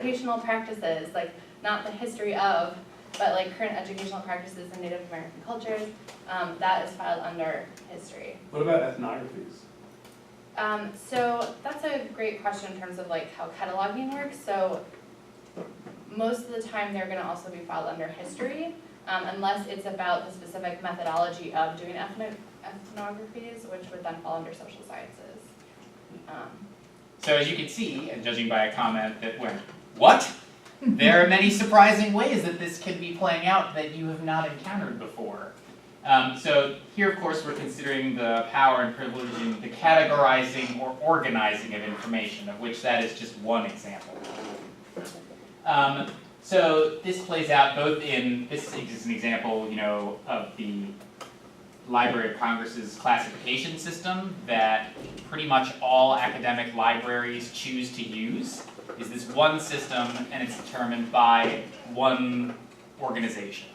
educational practices, like not the history of, but like current educational practices in Native American cultures, that is filed under history. What about ethnographies? So that's a great question in terms of like how cataloging works. So most of the time they're going to also be filed under history, unless it's about the specific methodology of doing ethnographies, which would then fall under social sciences. So as you can see, and judging by a comment that went, what? There are many surprising ways that this can be playing out that you have not encountered before. So here, of course, we're considering the power and privilege in the categorizing or organizing of information, of which that is just one example. So this plays out both in, this is an example, of the Library of Congress's classification system that pretty much all academic libraries choose to use, is this one system, and it's determined by one organization.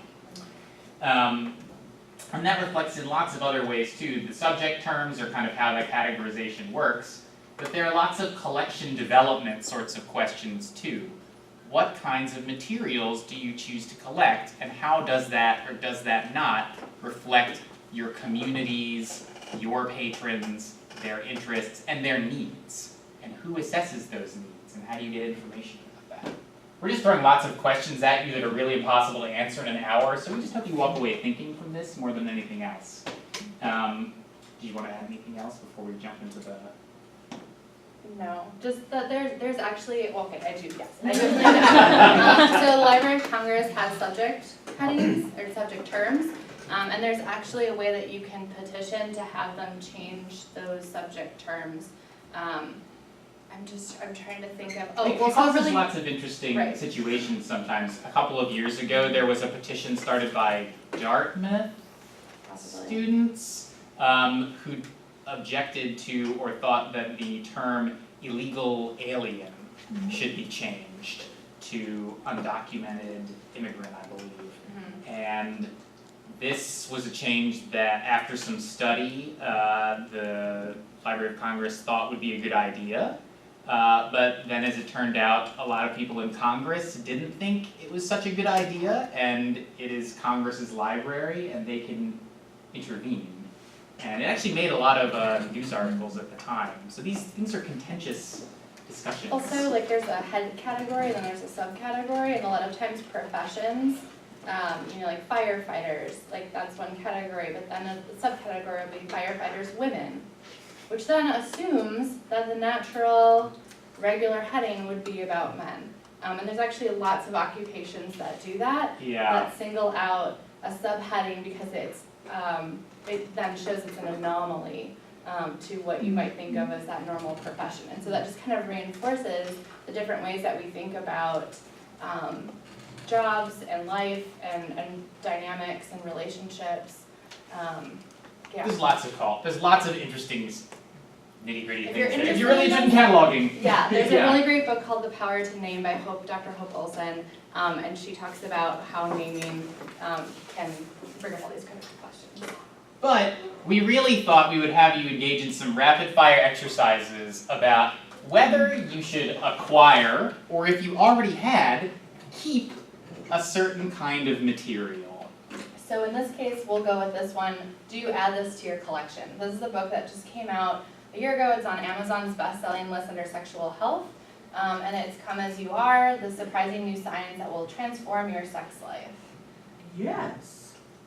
And that reflects in lots of other ways too. The subject terms are kind of how the categorization works, but there are lots of collection development sorts of questions too. What kinds of materials do you choose to collect, and how does that, or does that not, reflect your communities, your patrons, their interests, and their needs? And who assesses those needs, and how do you get information about that? We're just throwing lots of questions at you that are really impossible to answer in an hour, so we just hope you walk away thinking from this more than anything else. Do you want to add anything else before we jump into the... No, just that there's actually, well, okay, I do, yes. I do so the Library of Congress has subject headings, or subject terms, and there's actually a way that you can petition to have them change those subject terms. I'm trying to think of, it causes lots of interesting situations sometimes. A couple of years ago, there was a petition started by Dartmouth students who objected to or thought that the term illegal alien should be changed to undocumented immigrant, I believe. And this was a change that, after some study, the Library of Congress thought would be a good idea. But then, as it turned out, a lot of people in Congress didn't think it was such a good idea, and it is Congress's library, and they can intervene. And it actually made a lot of news articles at the time. So these are contentious discussions. Also, like there's a head category, and then there's a subcategory, and a lot of times professions, like firefighters, like that's one category, but then the subcategory will be firefighters women, which then assumes that the natural, regular heading would be about men. And there's actually lots of occupations that do that, that single out a subheading because it's, it then shows it's an anomaly to what you might think of as that normal profession. And so that just kind of reinforces the different ways that we think about jobs and life and dynamics and relationships. There's lots of interesting nitty-gritty things there. If you're really interested in cataloging. Yeah, there's a really great book called The Power to Name by Dr. Hope Olson, and she talks about how naming can bring up all these kind of questions. But we really thought we would have you engage in some rapid-fire exercises about whether you should acquire, or if you already had, keep a certain kind of material. So in this case, we'll go with this one. Do you add this to your collection? This is a book that just came out a year ago. It's on Amazon's best-selling list under sexual health. And it's Come As You Are, the surprising new science that will transform your sex life. Yes.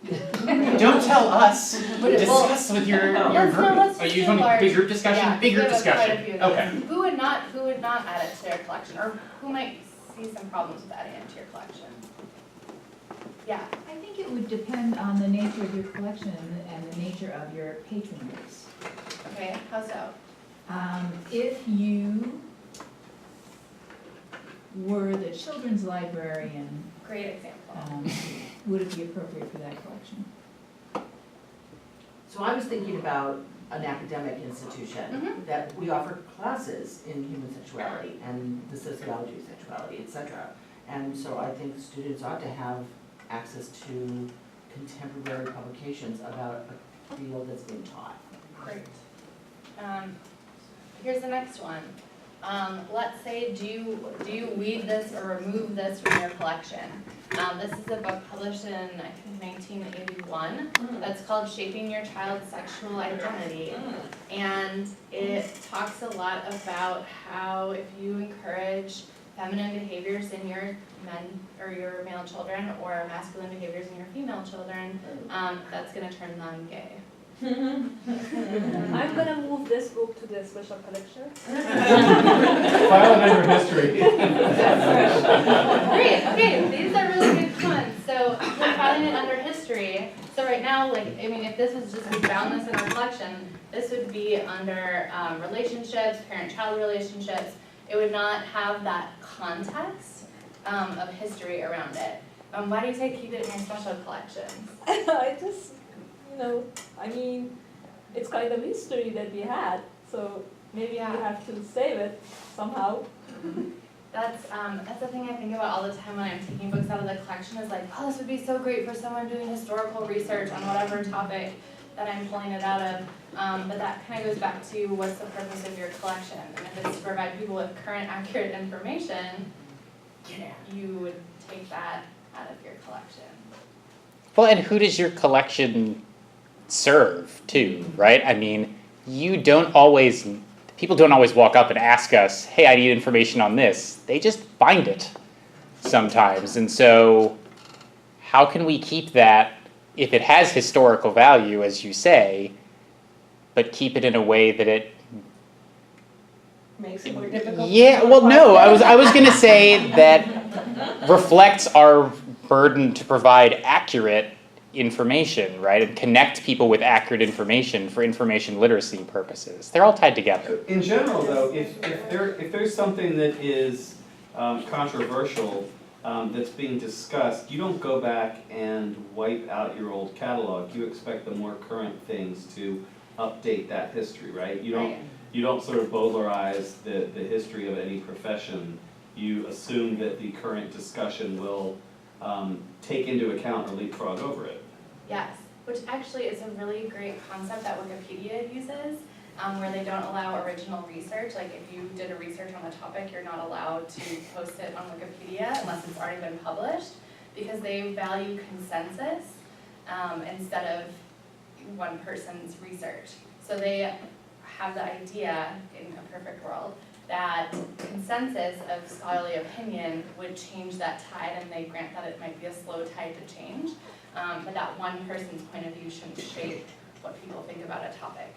Don't tell us. Discuss with your group. Are you doing a big group discussion? Yeah, big group discussion. Okay. Who would not add it to their collection, or who might see some problems with adding it to your collection? Yeah. I think it would depend on the nature of your collection and the nature of your patron base. Okay. How so? If you were the children's librarian, great example. Would it be appropriate for that collection? So I was thinking about an academic institution that we offer classes in human sexuality and the sociology of sexuality, etc. And so I think students ought to have access to contemporary publications about a field that's being taught. Great. Here's the next one. let's say, do you weed this or remove this from your collection? This is a book published in, I think, 1981, that's called Shaping Your Child's Sexual Identity. And it talks a lot about how if you encourage feminine behaviors in your men or your male children or masculine behaviors in your female children, that's gonna turn them gay. I'm gonna move this book to the special collection. File it under history. Great, okay, these are really good ones. So we're filing it under history. So right now, like, I mean, if this was just, we found this in our collection, this would be under relationships, parent-child relationships. It would not have that context of history around it. Why do you say keep it in your special collections? I just, I mean, it's kind of history that we had, so maybe we have to save it somehow. That's the thing I think about all the time when I'm taking books out of the collection is like, oh, this would be so great for someone doing historical research on whatever topic that I'm pulling it out of. But that kind of goes back to what's the purpose of your collection. And if it's to provide people with current, accurate information, you would take that out of your collection. Well, and who does your collection serve too, right? I mean, people don't always walk up and ask us, hey, I need information on this. They just find it sometimes. And so how can we keep that, if it has historical value, as you say, but keep it in a way that it Makes it more difficult. Yeah, well, no, I was going to say that reflects our burden to provide accurate information, right? And connect people with accurate information for information literacy purposes. They're all tied together. In general, though, if there's something that is controversial that's being discussed, you don't go back and wipe out your old catalog. You expect the more current things to update that history, right? You don't sort of bowdlerize the history of any profession. You assume that the current discussion will take into account or leapfrog over it. Yes, which actually is a really great concept that Wikipedia uses, where they don't allow original research. Like if you did a research on the topic, you're not allowed to post it on Wikipedia unless it's already been published, because they value consensus instead of one person's research. So they have the idea, in a perfect world, that consensus of scholarly opinion would change that tide, and they grant that it might be a slow tide to change, but that one person's point of view shouldn't shape what people think about a topic.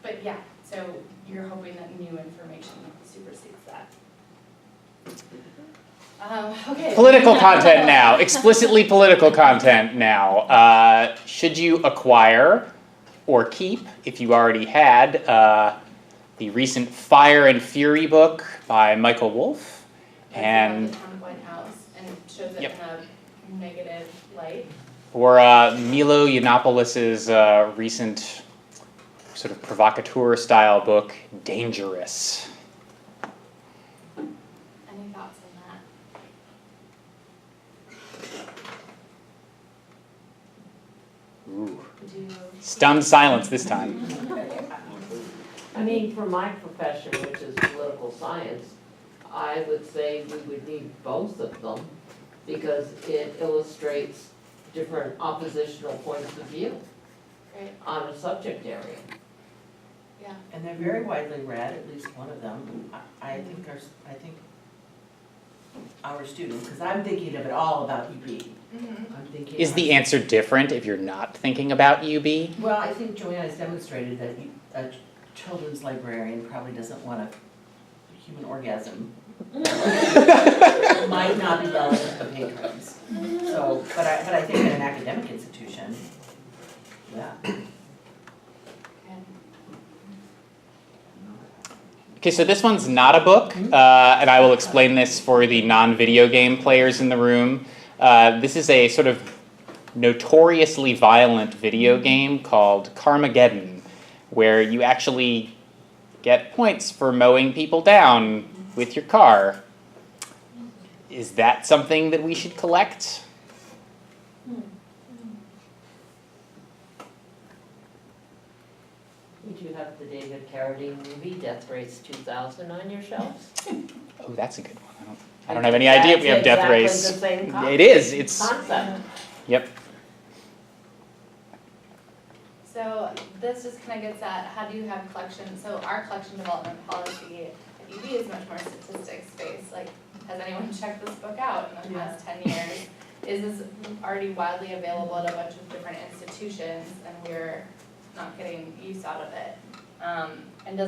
But yeah, so you're hoping that new information supersedes that. Okay. Political content now, explicitly political content now. Should you acquire or keep, if you already had, the recent Fire and Fury book by Michael Wolff, and the White House, and shows it in a negative light. Or Milo Yiannopoulos' recent sort of provocateur style book, Dangerous. Any thoughts on that? Ooh. Would you? Stunned silence this time. I mean, for my profession, which is political science, I would say we would need both of them because it illustrates different oppositional points of view Great. on a subject area. Yeah. And they're very widely read, at least one of them. I think our students, because I'm thinking of it all about UB. Mm-hmm. I'm thinking. Is the answer different if you're not thinking about UB? Well, I think Joanna has demonstrated that a children's librarian probably doesn't want a human orgasm. Might not be relevant to patrons. So, but I think in an academic institution, yeah. Okay, so this one's not a book, and I will explain this for the non-video game players in the room. This is a sort of notoriously violent video game called Carmageddon, where you actually get points for mowing people down with your car. Is that something that we should collect? wouldn't you have the David Carradine movie, Death Race 2000, on your shelves? Oh, that's a good one. I don't have any idea if we have Death Race. It's exactly the same It is, it's, concept. yep. So this just kind of gets at how do you have collection, so our collection development policy at UB is much more statistics based, like, has anyone checked this book out in the past 10 years? Is this already widely available at a bunch of different institutions and we're not getting use out of it? And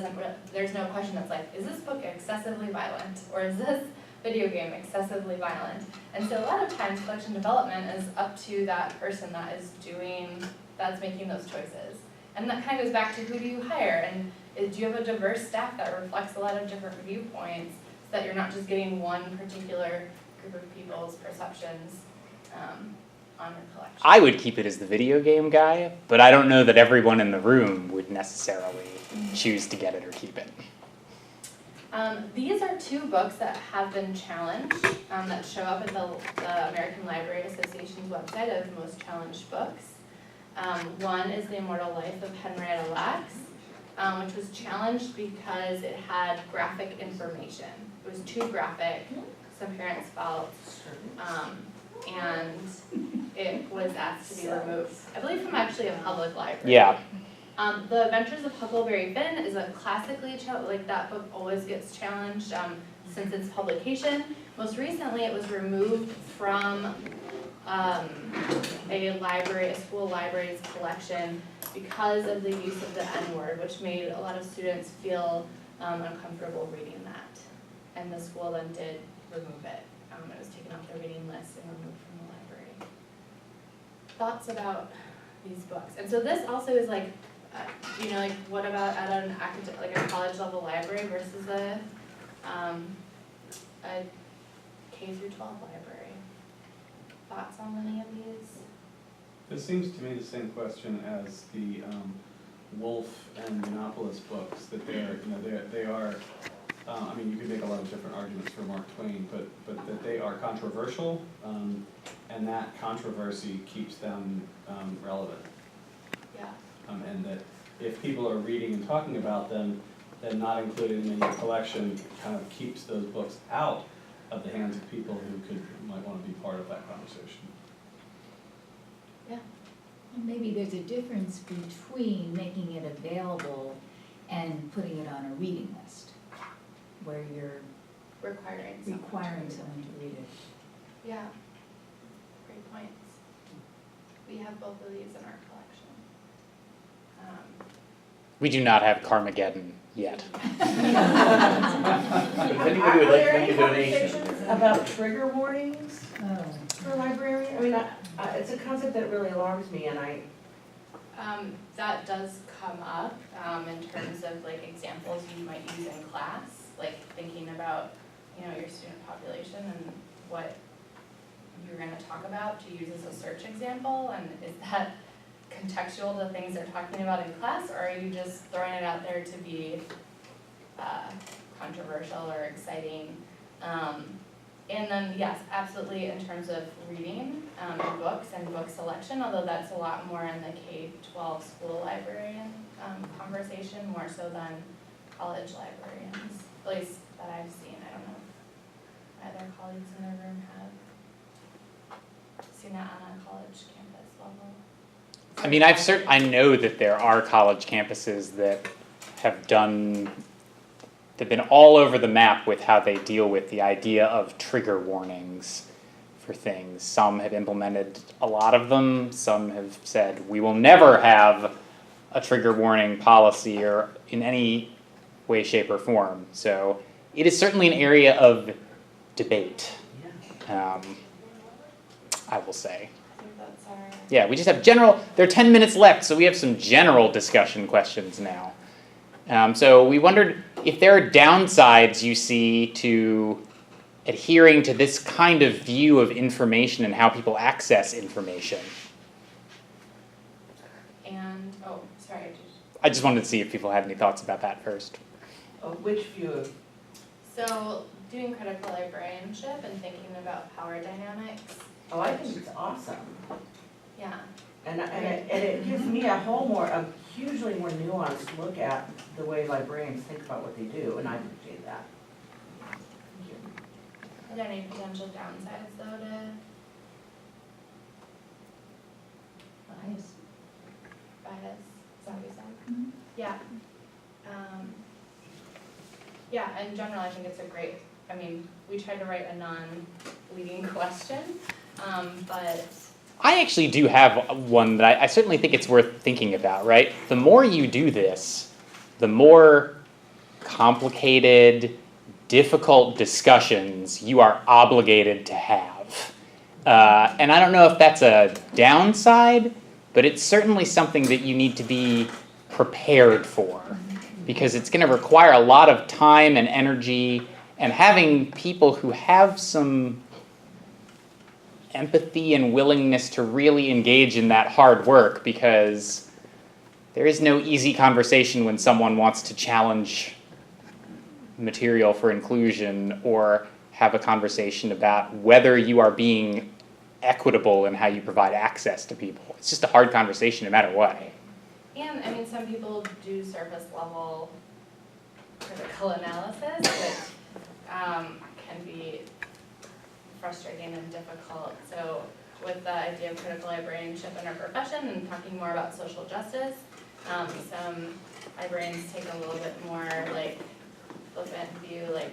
there's no question that's like, is this book excessively violent, or is this video game excessively violent? And so a lot of times collection development is up to that person that's making those choices. And that kind of goes back to who do you hire, and do you have a diverse staff that reflects a lot of different viewpoints, so that you're not just getting one particular group of people's perceptions on your collection. I would keep it as the video game guy, but I don't know that everyone in the room would necessarily choose to get it or keep it. These are two books that have been challenged, that show up at the American Library Association's website of most challenged books. One is The Immortal Life of Henrietta Lacks, which was challenged because it had graphic information. It was too graphic, some parents felt, and it was asked to be removed, I believe from actually a public library. Yeah. The Adventures of Huckleberry Finn is a classically, that book always gets challenged since its publication. Most recently, it was removed from a school library's collection because of the use of the N-word, which made a lot of students feel uncomfortable reading that. And the school then did remove it. It was taken off their reading list and removed from the library. Thoughts about these books? And so this also is like, like what about at an academic, like a college level library versus a K through 12 library? Thoughts on any of these? It seems to me the same question as the Wolf and Monopolis books, that they are, I mean, you can make a lot of different arguments for Mark Twain, but that they are controversial, and that controversy keeps them relevant. Yeah. And that if people are reading and talking about them, then not including them in your collection kind of keeps those books out of the hands of people who might want to be part of that conversation. Yeah. Maybe there's a difference between making it available and putting it on a reading list, where you're Requiring someone to read it. Yeah. Great points. We have both of these in our collection. We do not have Carmageddon yet. If anybody would like to make a donation. Conversations about trigger warnings Oh. for librarians? I mean, it's a concept that really alarms me, and That does come up in terms of like examples you might use in class, like thinking about, your student population and what you're going to talk about to use as a search example, and is that contextual to things they're talking about in class, or are you just throwing it out there to be controversial or exciting? And then, yes, absolutely in terms of reading books and book selection, although that's a lot more in the K-12 school librarian conversation, more so than college librarians, at least that I've seen. I don't know if other colleagues in the room have seen that on a college campus level. I mean, I know that there are college campuses that they've been all over the map with how they deal with the idea of trigger warnings for things. Some have implemented a lot of them. Some have said, we will never have a trigger warning policy or in any way, shape, or form. So it is certainly an area of debate, I will say. I think that's our... Yeah, we just have there are 10 minutes left, so we have some general discussion questions now. So we wondered if there are downsides you see to adhering to this kind of view of information and how people access information. And, sorry. I just wanted to see if people had any thoughts about that first. which view of? So doing critical librarianship and thinking about power dynamics. Oh, I think it's awesome. Yeah. And it gives me a hugely more nuanced look at the way librarians think about what they do, and I appreciate that. Thank you. Are there any potential downsides though to Bias. bias? Is that what you said? Mhm. Yeah. Yeah, in general, I think it's a great, I mean, we tried to write a non-leading question, but I actually do have one that I certainly think it's worth thinking about, right? The more you do this, the more complicated, difficult discussions you are obligated to have. And I don't know if that's a downside, but it's certainly something that you need to be prepared for, because it's going to require a lot of time and energy, and having people who have some empathy and willingness to really engage in that hard work, because there is no easy conversation when someone wants to challenge material for inclusion or have a conversation about whether you are being equitable in how you provide access to people. It's just a hard conversation no matter what. and I mean, some people do surface level critical analysis, which can be frustrating and difficult. So with the idea of critical librarianship in our profession and talking more about social justice, some librarians take a little bit more like flippant view, like,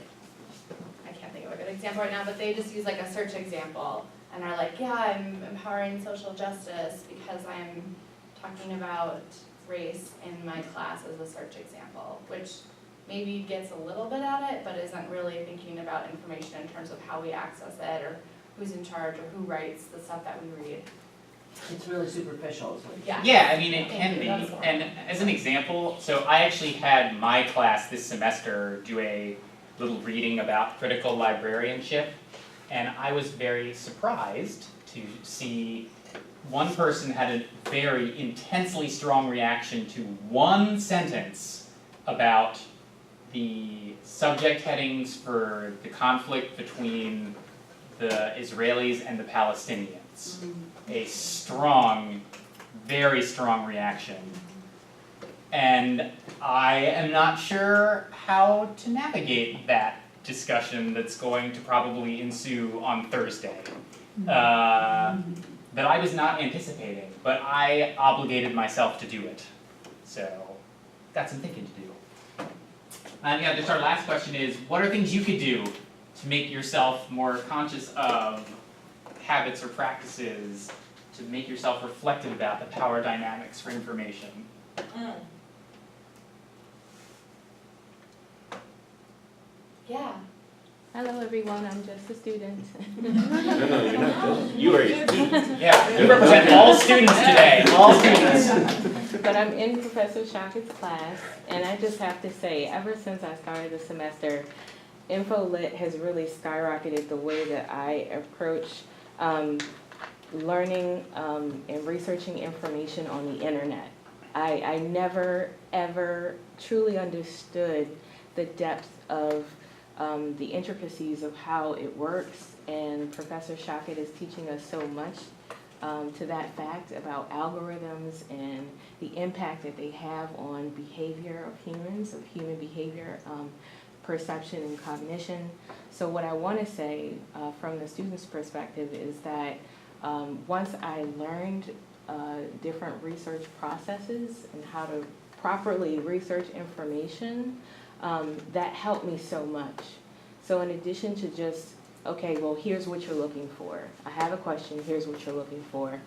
I can't think of a good example right now, but they just use like a search example and are like, yeah, I'm empowering social justice because I'm talking about race in my class as a search example, which maybe gets a little bit at it, but isn't really thinking about information in terms of how we access it or who's in charge or who writes the stuff that we read. It's really superficial, is what Yeah. Yeah, I mean, it Thank can you, be. that's the one. And as an example, so I actually had my class this semester do a little reading about critical librarianship, and I was very surprised to see one person had a very intensely strong reaction to one sentence about the subject headings for the conflict between the Israelis and the Palestinians. A strong, very strong reaction. And I am not sure how to navigate that discussion that's going to probably ensue on Thursday. That I was not anticipating, but I obligated myself to do it. So, got some thinking to do. And yeah, just our last question is, what are things you could do to make yourself more conscious of habits or practices to make yourself reflective about the power dynamics for information? Yeah. Hello everyone, I'm just a student. No, you're not just, you are a student. Yeah, you represent all students today, all students. But I'm in Professor Shaka's class, and I just have to say, ever since I started the semester, InfoLit has really skyrocketed the way that I approach learning and researching information on the internet. I never, ever truly understood the depth of the intricacies of how it works, and Professor Shaka is teaching us so much to that fact about algorithms and the impact that they have on behavior of humans, of human behavior, perception and cognition. So what I want to say from the student's perspective is that once I learned different research processes and how to properly research information, that helped me so much. So in addition to just, okay, well, here's what you're looking for. I have a question, here's what you're looking for.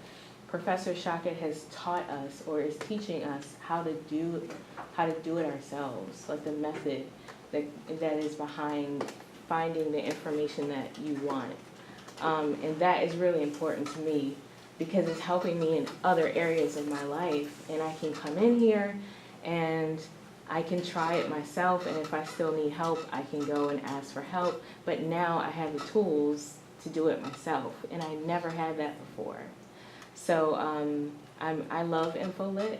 Professor Shaka has taught us, or is teaching us, how to do it ourselves, like the method that is behind finding the information that you want. And that is really important to me because it's helping me in other areas of my life. And I can come in here and I can try it myself, and if I still need help, I can go and ask for help. But now I have the tools to do it myself, and I never had that before. So I love InfoLit.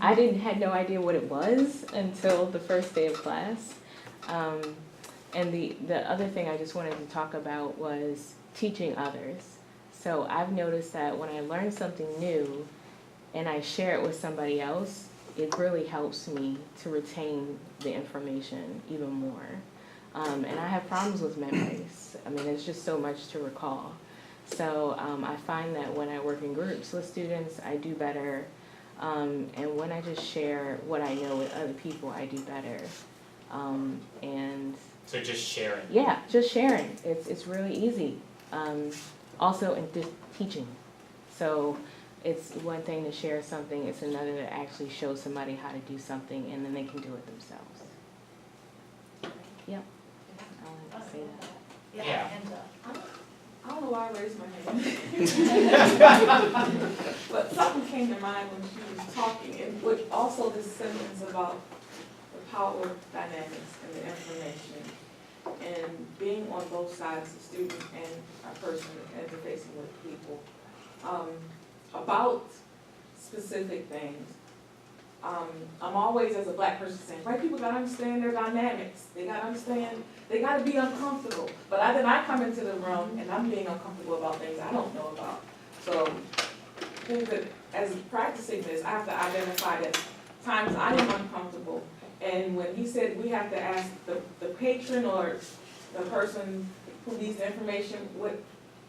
I had no idea what it was until the first day of class. And the other thing I just wanted to talk about was teaching others. So I've noticed that when I learn something new and I share it with somebody else, it really helps me to retain the information even more. And I have problems with memories. I mean, there's just so much to recall. So I find that when I work in groups with students, I do better. And when I just share what I know with other people, I do better. And So just sharing. yeah, just sharing. It's really easy. Also in teaching. So it's one thing to share something, it's another to actually show somebody how to do something and then they can do it themselves. Yep. I wanted to say that. Yeah. I don't know why I raised my hand. But something came to mind when she was talking, and which also this sentence about the power dynamics and the information, and being on both sides, the student and a person interfacing with people, about specific things. I'm always, as a black person, saying, white people gotta understand their dynamics. They gotta understand, they gotta be uncomfortable. But then I come into the room and I'm being uncomfortable about things I don't know about. So, I think that as practicing this, I have to identify that times I am uncomfortable. And when he said we have to ask the patron or the person who needs the information, what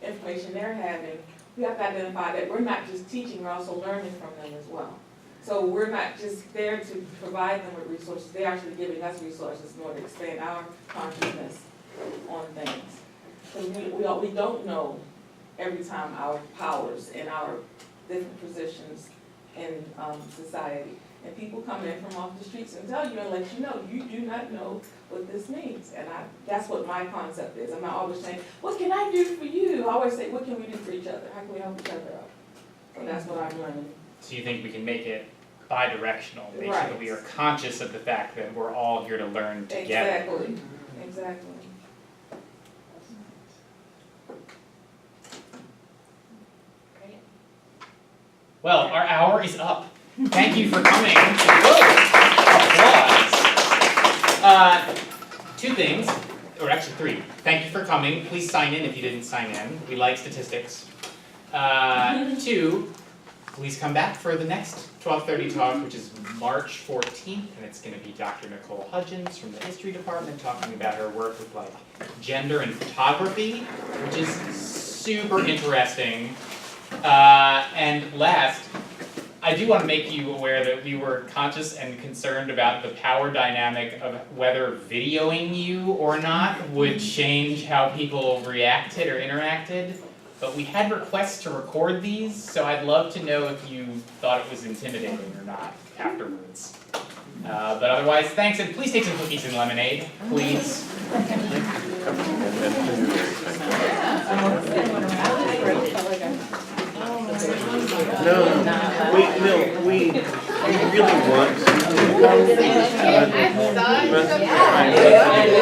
information they're having, we have to identify that we're not just teaching, we're also learning from them as well. So we're not just there to provide them with resources, they're actually giving us resources in order to expand our consciousness on things. Because we don't know every time our powers and our different positions in society. And people come in from off the streets and tell you and let you know, you do not know what this means. And that's what my concept is. I'm not always saying, what can I do for you? I always say, what can we do for each other? How can we help each other out? So that's what I'm learning. So you think we can make it bi-directional, make sure that Right. we are conscious of the fact that we're all here to learn together. Exactly, exactly. Well, our hour is up. Thank you for coming. Applause. Two things, or actually three. Thank you for coming. Please sign in if you didn't sign in. We like statistics. Two, please come back for the next 12:30 talk, which is March 14th, and it's going to be Dr. Nicole Hudgens from the history department talking about her work with like gender and photography, which is super interesting. And last, I do want to make you aware that we were conscious and concerned about the power dynamic of whether videoing you or not would change how people reacted or interacted. But we had requests to record these, so I'd love to know if you thought it was intimidating or not afterwards. But otherwise, thanks, and please take some cookies and lemonade, please. No, we really want to. I saw it.